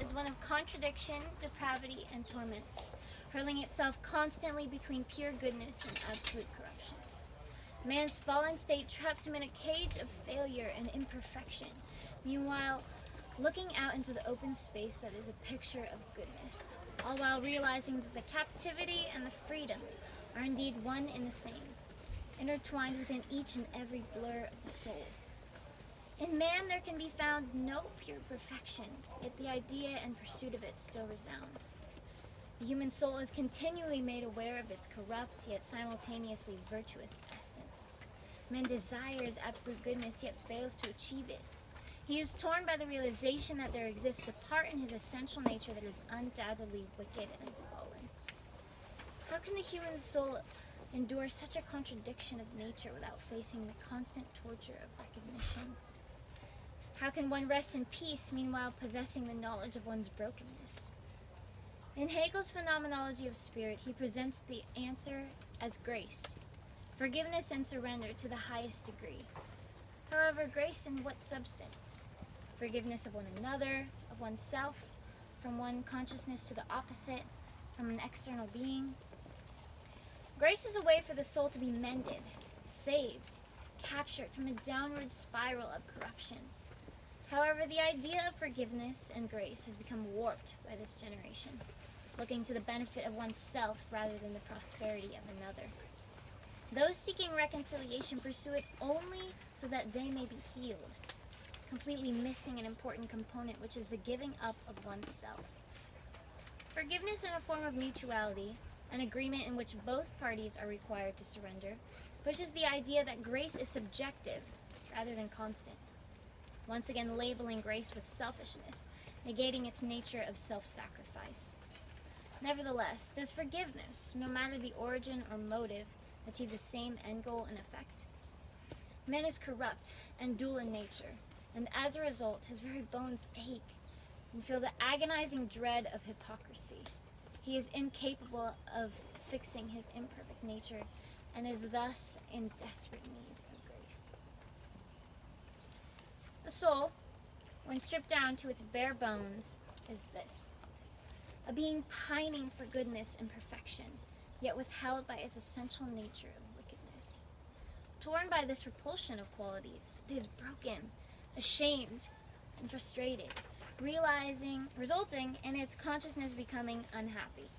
is one of contradiction, depravity, and torment, hurling itself constantly between pure goodness and absolute corruption. Man's fallen state traps him in a cage of failure and imperfection, meanwhile looking out into the open space that is a picture of goodness, all while realizing that the captivity and the freedom are indeed one and the same, intertwined within each and every blur of the soul. In man there can be found no pure perfection, yet the idea and pursuit of it still resounds. The human soul is continually made aware of its corrupt, yet simultaneously virtuous essence. Man desires absolute goodness, yet fails to achieve it. He is torn by the realization that there exists a part in his essential nature that is undoubtedly wicked and fallen. How can the human soul endure such a contradiction of nature without facing the constant torture of recognition? How can one rest in peace, meanwhile possessing the knowledge of one's brokenness? In Hegel's phenomenology of spirit, he presents the answer as grace, forgiveness and surrender to the highest degree. However, grace in what substance? Forgiveness of one another, of oneself, from one consciousness to the opposite, from an external being. Grace is a way for the soul to be mended, saved, captured from a downward spiral of corruption. However, the idea of forgiveness and grace has become warped by this generation, looking to the benefit of oneself rather than the prosperity of another. Those seeking reconciliation pursue it only so that they may be healed, completely missing an important component, which is the giving up of oneself. Forgiveness in a form of mutuality, an agreement in which both parties are required to surrender, pushes the idea that grace is subjective rather than constant, once again labeling grace with selfishness, negating its nature of self-sacrifice. Nevertheless, does forgiveness, no matter the origin or motive, achieve the same end goal and effect? Man is corrupt and dual in nature, and as a result, his very bones ache and feel the agonizing dread of hypocrisy. He is incapable of fixing his imperfect nature and is thus in desperate need of grace. The soul, when stripped down to its bare bones, is this: a being pining for goodness and perfection, yet withheld by its essential nature of wickedness. Torn by this repulsion of qualities, it is broken, ashamed, and frustrated, resulting in its consciousness becoming unhappy.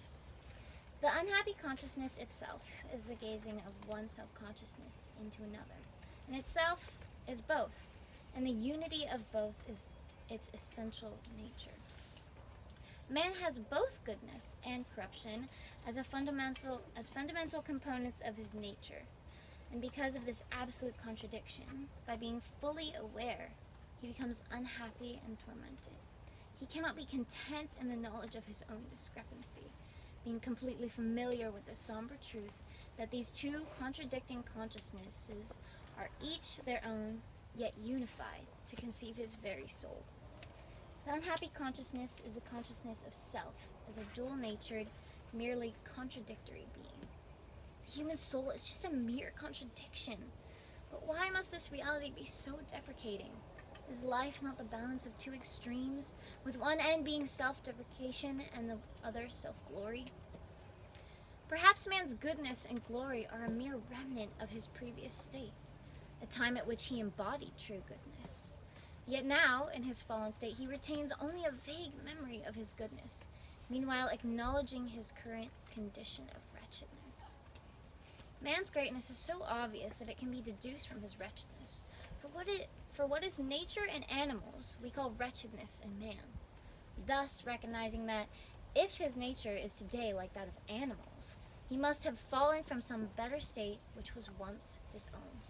The unhappy consciousness itself is the gazing of one self-consciousness into another, and itself is both, and the unity of both is its essential nature. Man has both goodness and corruption as fundamental components of his nature, and because of this absolute contradiction, by being fully aware, he becomes unhappy and tormented. He cannot be content in the knowledge of his own discrepancy, being completely familiar with the somber truth that these two contradicting consciousnesses are each their own, yet unified to conceive his very soul. The unhappy consciousness is the consciousness of self as a dual-natured, merely contradictory being. The human soul is just a mere contradiction. But why must this reality be so deprecating? Is life not the balance of two extremes, with one end being self-deprecation and the other self-glory? Perhaps man's goodness and glory are a mere remnant of his previous state, a time at which he embodied true goodness. Yet now, in his fallen state, he retains only a vague memory of his goodness, meanwhile acknowledging his current condition of wretchedness. Man's greatness is so obvious that it can be deduced from his wretchedness. For what is nature in animals, we call wretchedness in man, thus recognizing that if his nature is today like that of animals, he must have fallen from some better state which was once his own.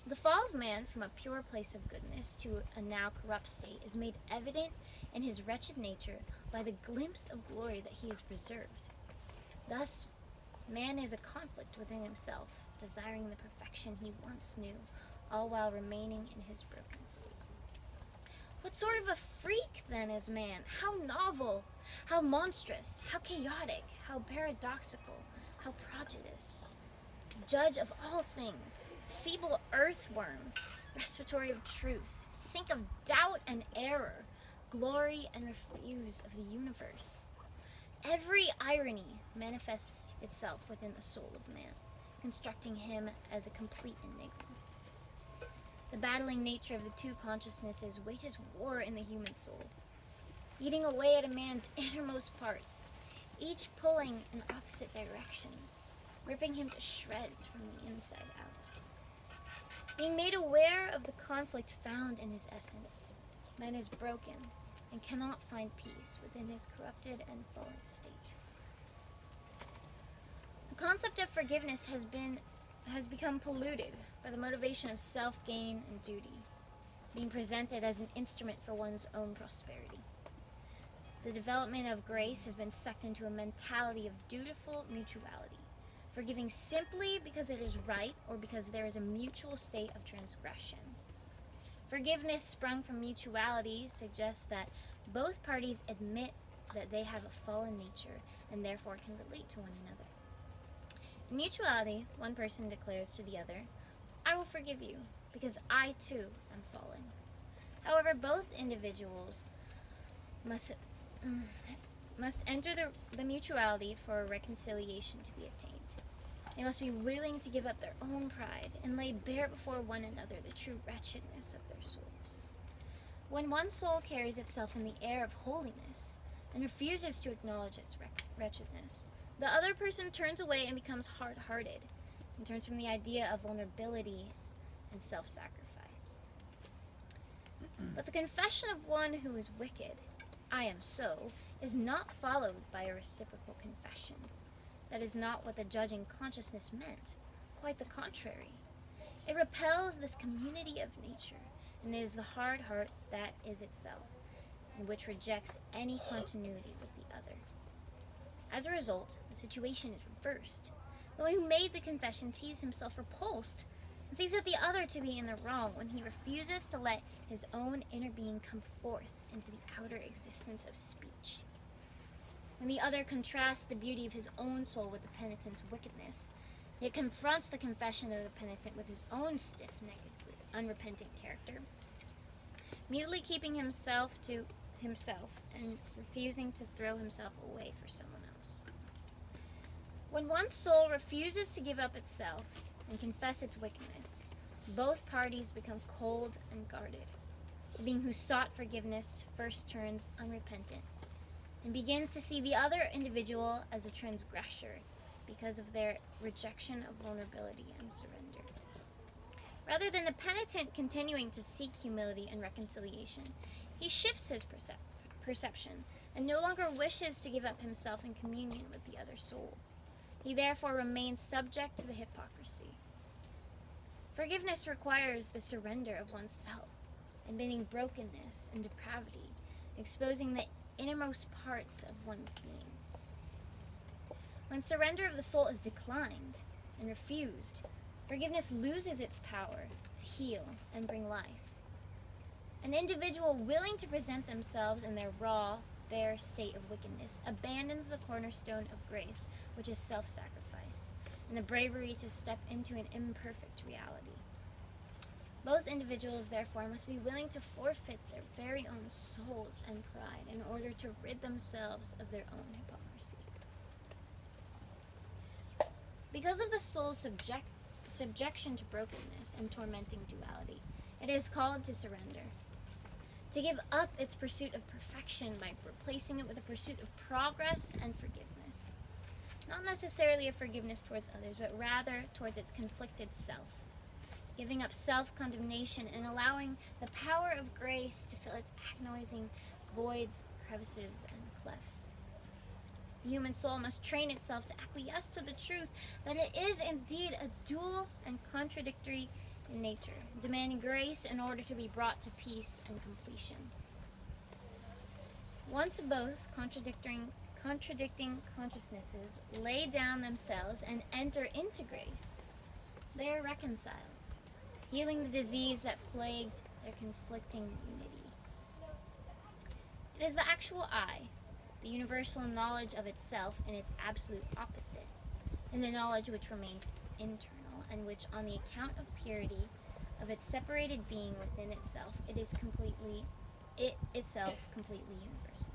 The fall of man from a pure place of goodness to a now corrupt state is made evident in his wretched nature by the glimpse of glory that he has preserved. Thus, man is a conflict within himself, desiring the perfection he once knew, all while remaining in his broken state. What sort of a freak, then, is man? How novel, how monstrous, how chaotic, how paradoxical, how prodigious. Judge of all things, feeble earthworm, respiratory of truth, sink of doubt and error, glory and refuse of the universe. Every irony manifests itself within the soul of man, constructing him as a complete enigma. The battling nature of the two consciousnesses wages war in the human soul, eating away at a man's innermost parts, each pulling in opposite directions, ripping him to shreds from the inside out. Being made aware of the conflict found in his essence, man is broken and cannot find peace within his corrupted and fallen state. The concept of forgiveness has become polluted by the motivation of self-gain and duty, being presented as an instrument for one's own prosperity. The development of grace has been sucked into a mentality of dutiful mutuality, forgiving simply because it is right or because there is a mutual state of transgression. Forgiveness sprung from mutuality suggests that both parties admit that they have a fallen nature and therefore can relate to one another. In mutuality, one person declares to the other, "I will forgive you, because I too am fallen." However, both individuals must enter the mutuality for a reconciliation to be attained. They must be willing to give up their own pride and lay bare before one another the true wretchedness of their souls. When one soul carries itself in the air of holiness and refuses to acknowledge its wretchedness, the other person turns away and becomes hard-hearted and turns from the idea of vulnerability and self-sacrifice. But the confession of one who is wicked, "I am so," is not followed by a reciprocal confession. That is not what the judging consciousness meant. Quite the contrary. It repels this community of nature, and it is the hard heart that is itself, and which rejects any continuity with the other. As a result, the situation is reversed. The one who made the confession sees himself repulsed and sees that the other to be in the wrong when he refuses to let his own inner being come forth into the outer existence of speech. When the other contrasts the beauty of his own soul with the penitent's wickedness, yet confronts the confession of the penitent with his own stiff-necked, unrepentant character, mutely keeping himself to himself and refusing to throw himself away for someone else. When one soul refuses to give up itself and confess its wickedness, both parties become cold and guarded. The being who sought forgiveness first turns unrepentant and begins to see the other individual as a transgressor because of their rejection of vulnerability and surrender. Rather than the penitent continuing to seek humility and reconciliation, he shifts his perception and no longer wishes to give up himself in communion with the other soul. He therefore remains subject to the hypocrisy. Forgiveness requires the surrender of oneself, admitting brokenness and depravity, exposing the innermost parts of one's being. When surrender of the soul is declined and refused, forgiveness loses its power to heal and bring life. An individual willing to present themselves in their raw, bare state of wickedness abandons the cornerstone of grace, which is self-sacrifice, and the bravery to step into an imperfect reality. Both individuals, therefore, must be willing to forfeit their very own souls and pride in order to rid themselves of their own hypocrisy. Because of the soul's subjection to brokenness and tormenting duality, it is called to surrender, to give up its pursuit of perfection by replacing it with a pursuit of progress and forgiveness. Not necessarily a forgiveness towards others, but rather towards its conflicted self, giving up self-condemnation and allowing the power of grace to fill its agonizing voids, crevices, and clefts. The human soul must train itself to acquiesce to the truth that it is indeed a dual and contradictory in nature, demanding grace in order to be brought to peace and completion. Once both contradicting consciousnesses lay down themselves and enter into grace, they are reconciled, healing the disease that plagued their conflicting unity. It is the actual I, the universal knowledge of itself and its absolute opposite, and the knowledge which remains internal, and which, on the account of purity of its separated being within itself, it is completely it itself completely universal.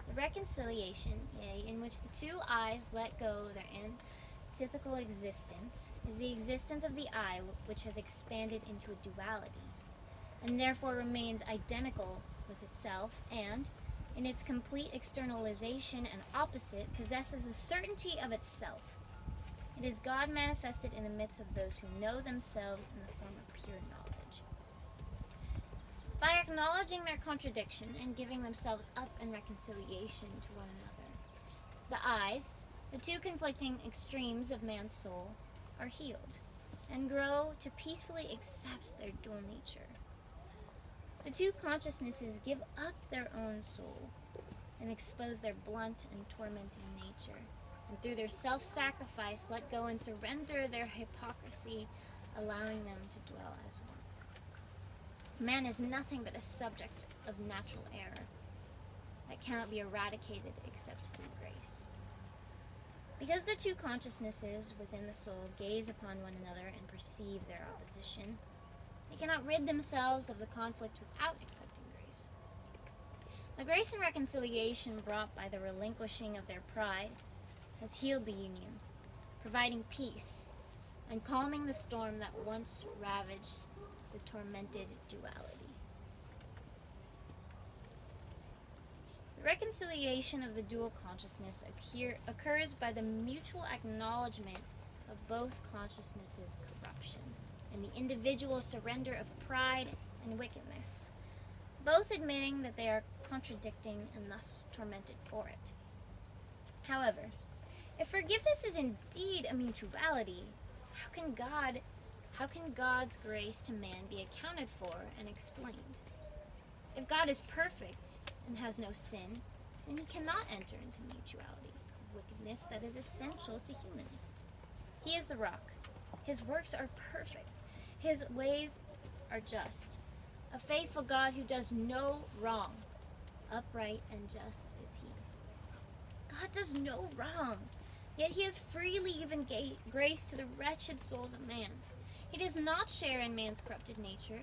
The reconciliation, yea, in which the two I's let go their antithetical existence, is the existence of the I which has expanded into a duality, and therefore remains identical with itself, and, in its complete externalization and opposite, possesses the certainty of itself. It is God manifested in the midst of those who know themselves in the form of pure knowledge. By acknowledging their contradiction and giving themselves up in reconciliation to one another, the I's, the two conflicting extremes of man's soul, are healed and grow to peacefully accept their dual nature. The two consciousnesses give up their own soul and expose their blunt and tormenting nature, and through their self-sacrifice let go and surrender their hypocrisy, allowing them to dwell as one. Man is nothing but a subject of natural error that cannot be eradicated except through grace. Because the two consciousnesses within the soul gaze upon one another and perceive their opposition, they cannot rid themselves of the conflict without accepting grace. The grace and reconciliation brought by the relinquishing of their pride has healed the union, providing peace and calming the storm that once ravaged the tormented duality. The reconciliation of the dual consciousness occurs by the mutual acknowledgement of both consciousnesses' corruption and the individual surrender of pride and wickedness, both admitting that they are contradicting and thus tormented for it. However, if forgiveness is indeed a mutuality, how can God's grace to man be accounted for and explained? If God is perfect and has no sin, then he cannot enter into the mutuality of wickedness that is essential to humans. He is the rock. His works are perfect. His ways are just. A faithful God who does no wrong. Upright and just is he. God does no wrong, yet he has freely given grace to the wretched souls of man. He does not share in man's corrupted nature,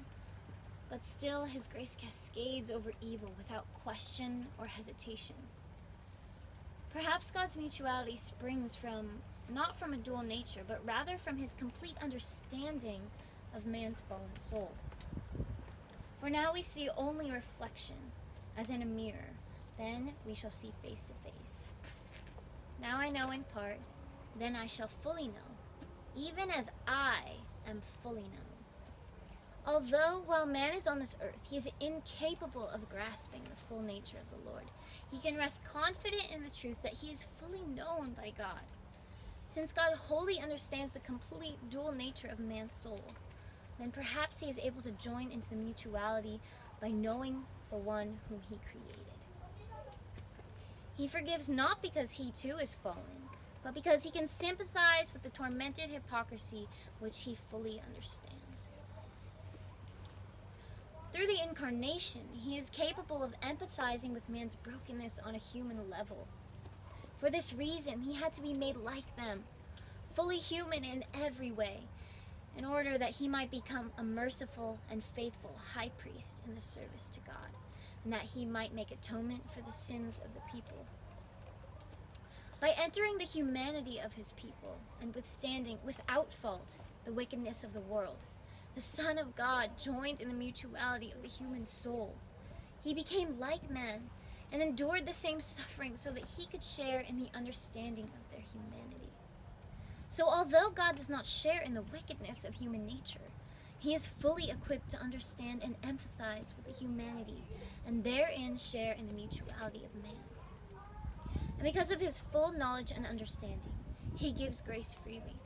but still his grace cascades over evil without question or hesitation. Perhaps God's mutuality springs not from a dual nature, but rather from his complete understanding of man's fallen soul. For now we see only reflection, as in a mirror. Then we shall see face to face. Now I know in part, then I shall fully know, even as I am fully known. Although, while man is on this earth, he is incapable of grasping the full nature of the Lord, he can rest confident in the truth that he is fully known by God. Since God wholly understands the complete dual nature of man's soul, then perhaps he is able to join into the mutuality by knowing the one whom he created. He forgives not because he too is fallen, but because he can sympathize with the tormented hypocrisy which he fully understands. Through the incarnation, he is capable of empathizing with man's brokenness on a human level. For this reason, he had to be made like them, fully human in every way, in order that he might become a merciful and faithful high priest in the service to God, and that he might make atonement for the sins of the people. By entering the humanity of his people and withstanding without fault the wickedness of the world, the Son of God joined in the mutuality of the human soul. He became like man and endured the same suffering so that he could share in the understanding of their humanity. So although God does not share in the wickedness of human nature, he is fully equipped to understand and empathize with the humanity and therein share in the mutuality of man. And because of his full knowledge and understanding, he gives grace freely.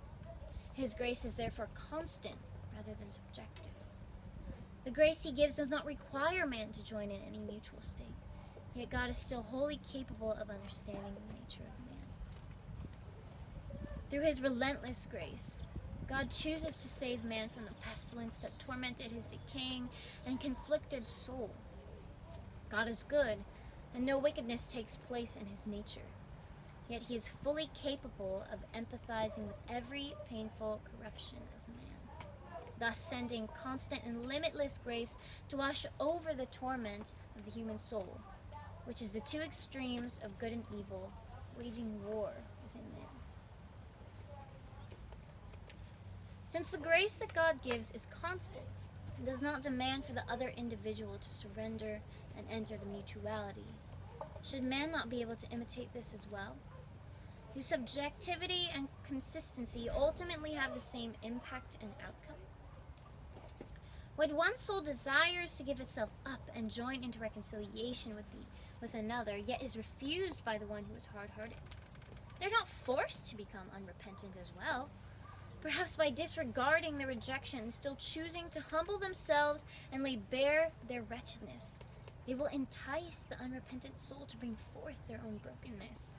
His grace is therefore constant rather than subjective. The grace he gives does not require man to join in any mutual state, yet God is still wholly capable of understanding the nature of man. Through his relentless grace, God chooses to save man from the pestilence that tormented his decaying and conflicted soul. God is good, and no wickedness takes place in his nature, yet he is fully capable of empathizing with every painful corruption of man. thus sending constant and limitless grace to wash over the torment of the human soul, which is the two extremes of good and evil, waging war within man. Since the grace that God gives is constant, and does not demand for the other individual to surrender and enter the mutuality, should man not be able to imitate this as well? Do subjectivity and consistency ultimately have the same impact and outcome? When one soul desires to give itself up and join into reconciliation with another, yet is refused by the one who is hard-hearted, they're not forced to become unrepentant as well. Perhaps by disregarding the rejection, still choosing to humble themselves and lay bare their wretchedness, they will entice the unrepentant soul to bring forth their own brokenness.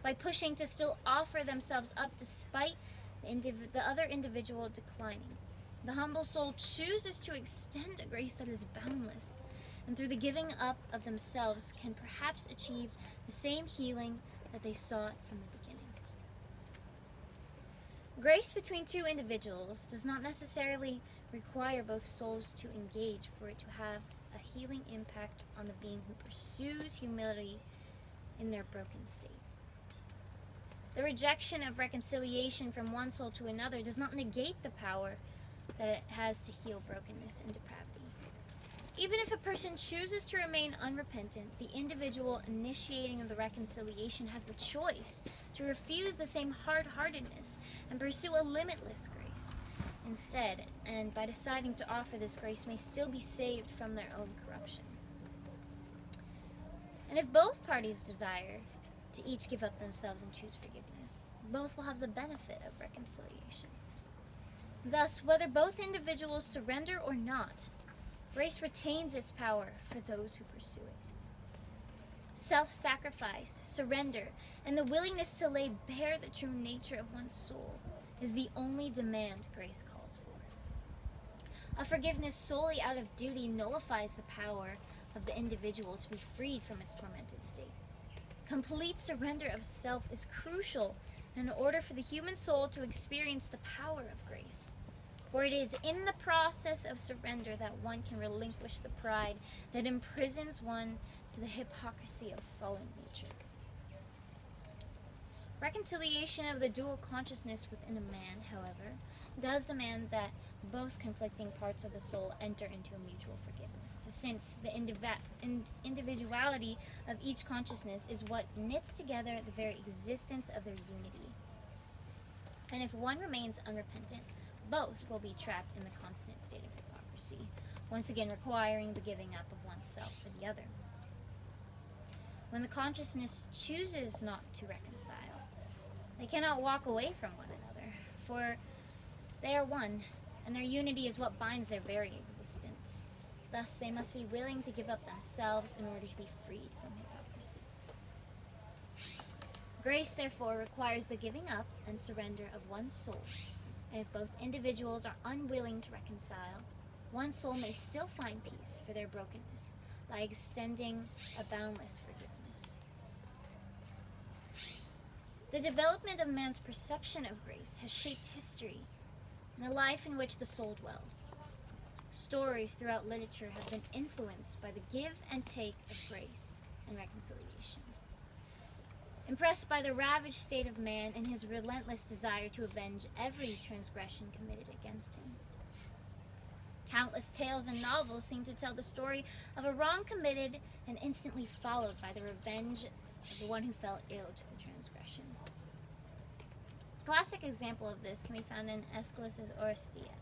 By pushing to still offer themselves up despite the other individual declining, the humble soul chooses to extend a grace that is boundless, and through the giving up of themselves can perhaps achieve the same healing that they sought from the beginning. Grace between two individuals does not necessarily require both souls to engage for it to have a healing impact on the being who pursues humility in their broken state. The rejection of reconciliation from one soul to another does not negate the power that it has to heal brokenness and depravity. Even if a person chooses to remain unrepentant, the individual initiating the reconciliation has the choice to refuse the same hard-heartedness and pursue a limitless grace instead, and by deciding to offer this grace may still be saved from their own corruption. And if both parties desire to each give up themselves and choose forgiveness, both will have the benefit of reconciliation. Thus, whether both individuals surrender or not, grace retains its power for those who pursue it. Self-sacrifice, surrender, and the willingness to lay bare the true nature of one's soul is the only demand grace calls for. A forgiveness solely out of duty nullifies the power of the individual to be freed from its tormented state. Complete surrender of self is crucial in order for the human soul to experience the power of grace. For it is in the process of surrender that one can relinquish the pride that imprisons one to the hypocrisy of fallen nature. Reconciliation of the dual consciousness within a man, however, does demand that both conflicting parts of the soul enter into a mutual forgiveness, since the individuality of each consciousness is what knits together the very existence of their unity. And if one remains unrepentant, both will be trapped in the constant state of hypocrisy, once again requiring the giving up of oneself for the other. When the consciousness chooses not to reconcile, they cannot walk away from one another, for they are one, and their unity is what binds their very existence. Thus, they must be willing to give up themselves in order to be freed from hypocrisy. Grace, therefore, requires the giving up and surrender of one's soul, and if both individuals are unwilling to reconcile, one soul may still find peace for their brokenness by extending a boundless forgiveness. The development of man's perception of grace has shaped history and the life in which the soul dwells. Stories throughout literature have been influenced by the give and take of grace and reconciliation. Impressed by the ravaged state of man and his relentless desire to avenge every transgression committed against him. Countless tales and novels seem to tell the story of a wrong committed and instantly followed by the revenge of the one who fell ill to the transgression. A classic example of this can be found in Aeschylus's Oresteia,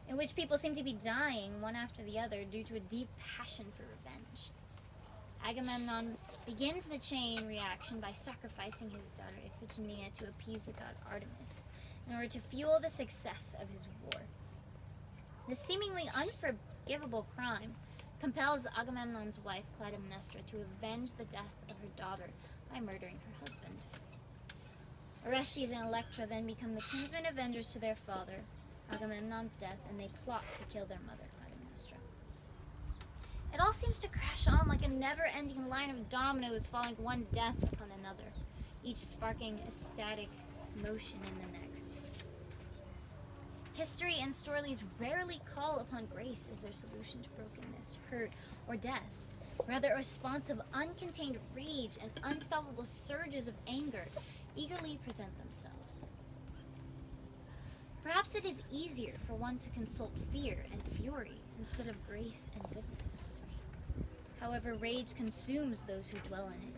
in which people seem to be dying one after the other due to a deep passion for revenge. Agamemnon begins the chain reaction by sacrificing his daughter Iphigenia to appease the god Artemis in order to fuel the success of his war. This seemingly unforgivable crime compels Agamemnon's wife Clytemnestra to avenge the death of her daughter by murdering her husband. Orestes and Electra then become the kinsmen avengers to their father, Agamemnon's death, and they plot to kill their mother, Clytemnestra. It all seems to crash on like a never-ending line of dominoes falling one death upon another, each sparking ecstatic motion in the next. History and stories rarely call upon grace as their solution to brokenness, hurt, or death. Rather, a response of uncontained rage and unstoppable surges of anger eagerly present themselves. Perhaps it is easier for one to consult fear and fury instead of grace and goodness. However, rage consumes those who dwell in it,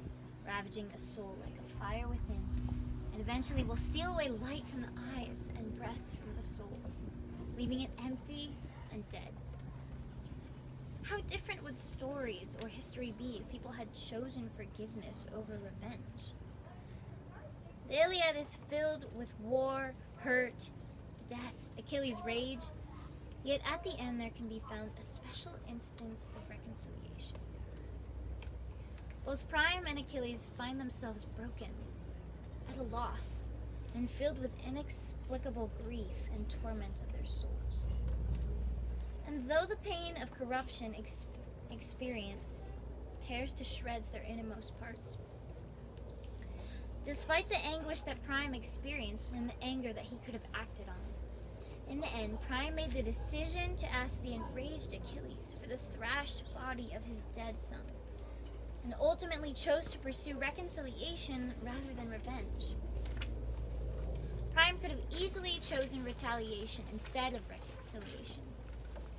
ravaging the soul like a fire within, and eventually will steal away light from the eyes and breath from the soul, leaving it empty and dead. How different would stories or history be if people had chosen forgiveness over revenge? The Iliad is filled with war, hurt, death, Achilles' rage, yet at the end there can be found a special instance of reconciliation. Both Priam and Achilles find themselves broken, at a loss, and filled with inexplicable grief and torment of their souls. And though the pain of corruption experience tears to shreds their innermost parts, despite the anguish that Priam experienced and the anger that he could have acted on, in the end, Priam made the decision to ask the enraged Achilles for the thrashed body of his dead son, and ultimately chose to pursue reconciliation rather than revenge. Priam could have easily chosen retaliation instead of reconciliation,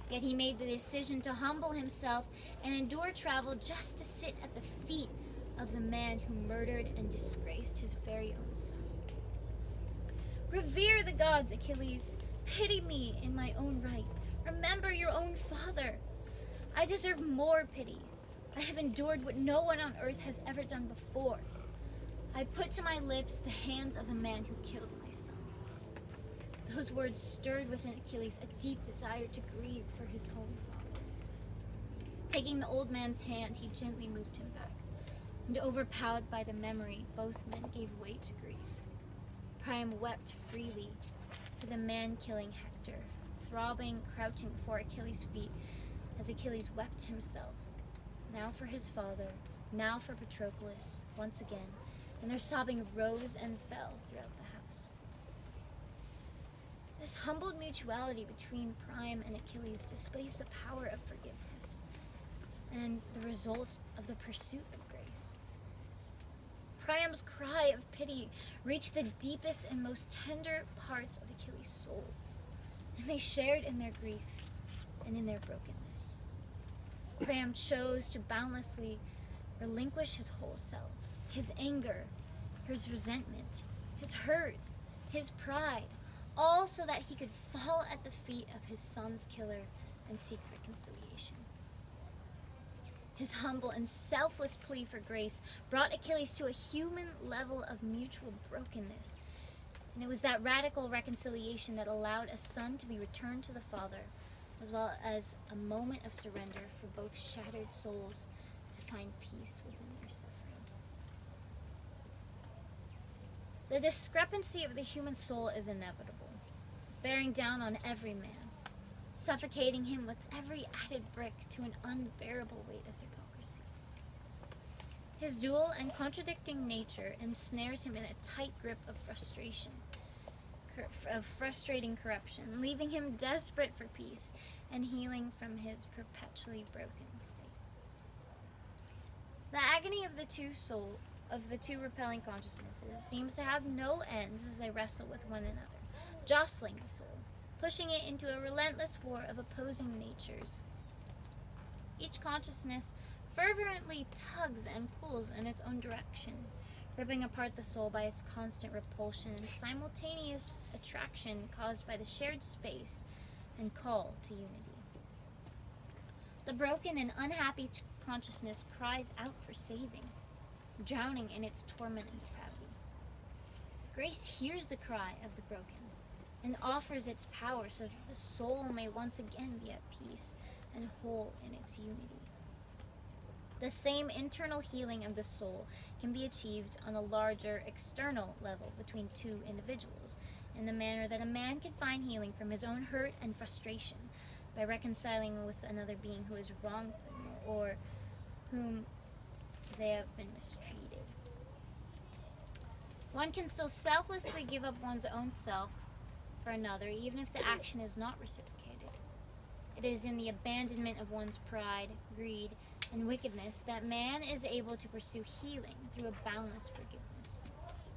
yet he made the decision to humble himself and endure travel just to sit at the feet of the man who murdered and disgraced his very own son. Revere the gods, Achilles. Pity me in my own right. Remember your own father. I deserve more pity. I have endured what no one on earth has ever done before. I put to my lips the hands of the man who killed my son. Those words stirred within Achilles a deep desire to grieve for his own father. Taking the old man's hand, he gently moved him back, and overpowered by the memory, both men gave way to grief. Priam wept freely for the man-killing Hector, throbbing, crouching before Achilles' feet as Achilles wept himself, now for his father, now for Patroclus, once again, and their sobbing rose and fell throughout the house. This humbled mutuality between Priam and Achilles displays the power of forgiveness and the result of the pursuit of grace. Priam's cry of pity reached the deepest and most tender parts of Achilles' soul, and they shared in their grief and in their brokenness. Priam chose to boundlessly relinquish his whole self, his anger, his resentment, his hurt, his pride, all so that he could fall at the feet of his son's killer and seek reconciliation. His humble and selfless plea for grace brought Achilles to a human level of mutual brokenness, and it was that radical reconciliation that allowed a son to be returned to the father, as well as a moment of surrender for both shattered souls to find peace within their suffering. The discrepancy of the human soul is inevitable, bearing down on every man, suffocating him with every added brick to an unbearable weight of hypocrisy. His dual and contradicting nature ensnares him in a tight grip of frustration, of frustrating corruption, leaving him desperate for peace and healing from his perpetually broken state. The agony of the two repelling consciousnesses seems to have no ends as they wrestle with one another, jostling the soul, pushing it into a relentless war of opposing natures. Each consciousness fervently tugs and pulls in its own direction, ripping apart the soul by its constant repulsion and simultaneous attraction caused by the shared space and call to unity. The broken and unhappy consciousness cries out for saving, drowning in its torment and depravity. Grace hears the cry of the broken and offers its power so that the soul may once again be at peace and whole in its unity. The same internal healing of the soul can be achieved on a larger external level between two individuals, in the manner that a man can find healing from his own hurt and frustration by reconciling with another being who has wronged them or whom they have been mistreated. One can still selflessly give up one's own self for another, even if the action is not reciprocated. It is in the abandonment of one's pride, greed, and wickedness that man is able to pursue healing through a boundless forgiveness,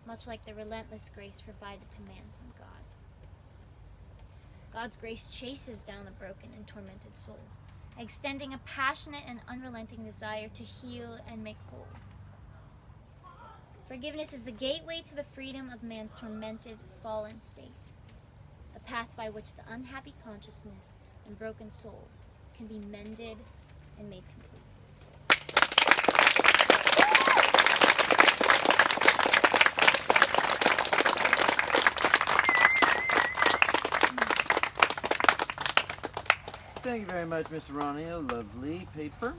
much like the relentless grace provided to man from God. God's grace chases down the broken and tormented soul, extending a passionate and unrelenting desire to heal and make whole. Forgiveness is the gateway to the freedom of man's tormented, fallen state, a path by which the unhappy consciousness and broken soul can be mended and made complete. Thank you very much, Miss Araneo. Lovely paper.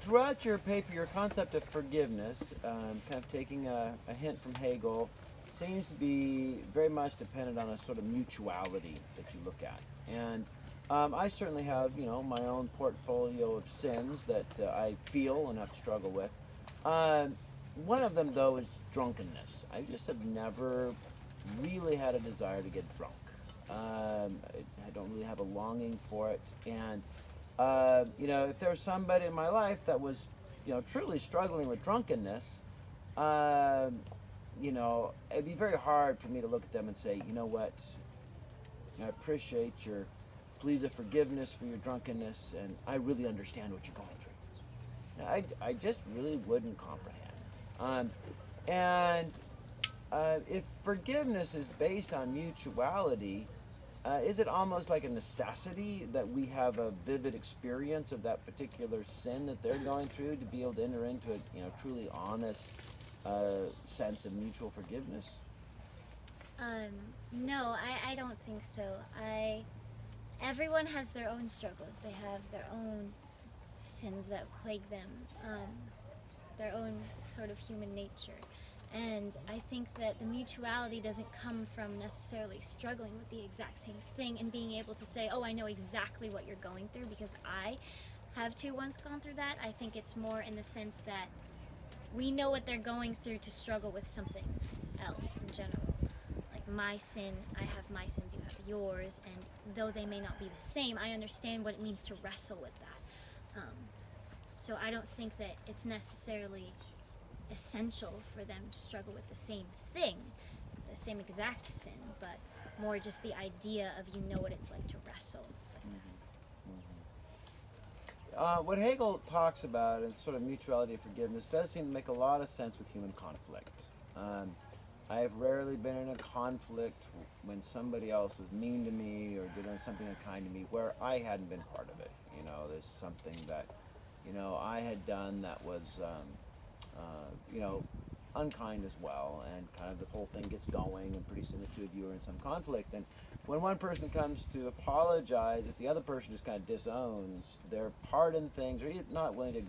Throughout your paper, your concept of forgiveness, kind of taking a hint from Hegel, seems to be very much dependent on a sort of mutuality that you look at. And I certainly have, my own portfolio of sins that I feel and have to struggle with. One of them, though, is drunkenness. I just have never really had a desire to get drunk. I don't really have a longing for it. And, if there's somebody in my life that was, truly struggling with drunkenness, it'd be very hard for me to look at them and say, you know what, I appreciate your pleas of forgiveness for your drunkenness, and I really understand what you're going through. Now, I just really wouldn't comprehend. If forgiveness is based on mutuality, is it almost like a necessity that we have a vivid experience of that particular sin that they're going through to be able to enter into a truly honest sense of mutual forgiveness? No, I don't think so. Everyone has their own struggles. They have their own sins that plague them, their own sort of human nature. And I think that the mutuality doesn't come from necessarily struggling with the exact same thing and being able to say, oh, I know exactly what you're going through because I have too once gone through that. I think it's more in the sense that we know what they're going through to struggle with something else in general. Like my sin, I have my sins, you have yours, and though they may not be the same, I understand what it means to wrestle with that. So I don't think that it's necessarily essential for them to struggle with the same thing, the same exact sin, but more just the idea of what it's like to wrestle with that. What Hegel talks about and sort of mutuality of forgiveness does seem to make a lot of sense with human conflict. I have rarely been in a conflict when somebody else was mean to me or did something unkind to me where I hadn't been part of it. There's something that, I had done that was unkind as well, and kind of the whole thing gets going, and pretty soon the two of you are in some conflict. And when one person comes to apologize, if the other person just kind of disowns, they're pardon things, or not willing to